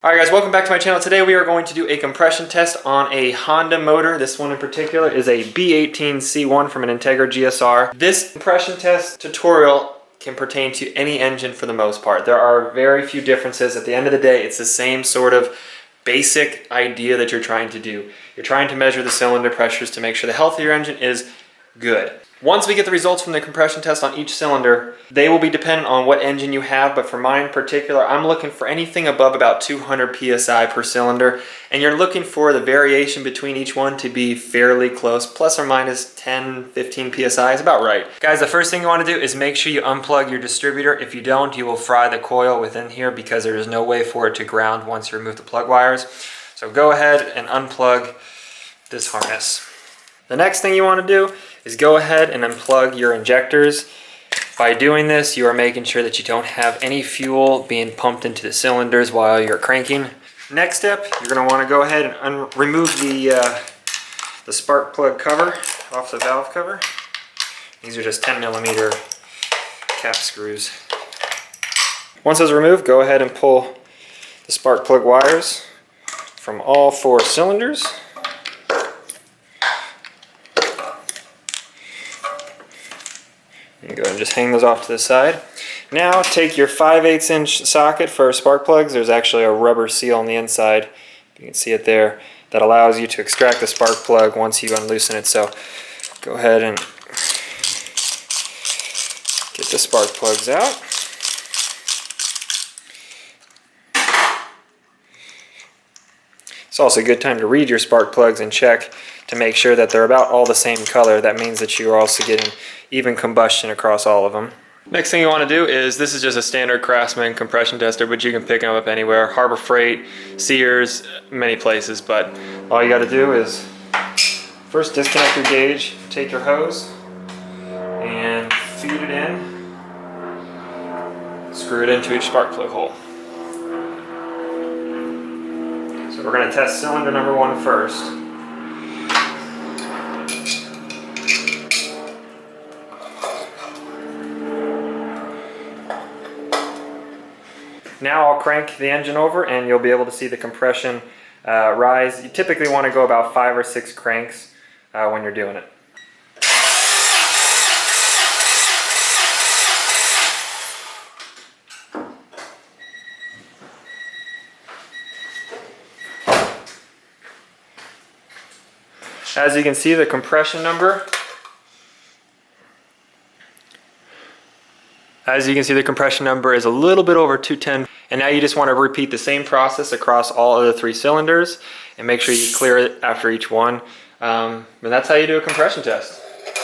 Alright guys, welcome back to my channel. Today we are going to do a compression test on a Honda motor. This one in particular is a B18C1 from an Integra GSR. This compression test tutorial can pertain to any engine for the most part. There are very few differences. At the end of the day, it's the same sort of basic idea that you're trying to do. You're trying to measure the cylinder pressures to make sure the health of your engine is good. Once we get the results from the compression test on each cylinder, they will be dependent on what engine you have, but for mine in particular, I'm looking for anything above about 200 psi per cylinder, and you're looking for the variation between each one to be fairly close, plus or minus 10-15 psi is about right. Guys, the first thing you want to do is make sure you unplug your distributor. If you don't, you will fry the coil within here because there is no way for it to ground once you remove the plug wires. So go ahead and unplug this harness. The next thing you want to do is go ahead and unplug your injectors. By doing this, you are making sure that you don't have any fuel being pumped into the cylinders while you're cranking. Next step, you're going to want to go ahead and remove the spark plug cover off the valve cover. These are just 10mm cap screws. Once those are removed, go ahead and pull the spark plug wires from all 4 cylinders. You go ahead and just hang those off to the side. Now take your 5/8 inch socket for spark plugs. There's actually a rubber seal on the inside. You can see it there. That allows you to extract the spark plug once you unloosen it. So go ahead and get the spark plugs out. It's also a good time to read your spark plugs and check to make sure that they're about all the same color. That means that you are also getting even combustion across all of them. Next thing you want to do is, this is just a standard Craftsman compression tester, but you can pick them up anywhere. Harbor Freight, Sears, many places, but all you got to do is first disconnect your gauge, take your hose, and feed it in. Screw it into each spark plug hole. So we're going to test cylinder number 1 first. Now I'll crank the engine over and you'll be able to see the compression rise. You typically want to go about 5 or 6 cranks when you're doing it. As you can see, the compression number is a little bit over 210. And now you just want to repeat the same process across all of the 3 cylinders and make sure you clear it after each one. And that's how you do a compression test.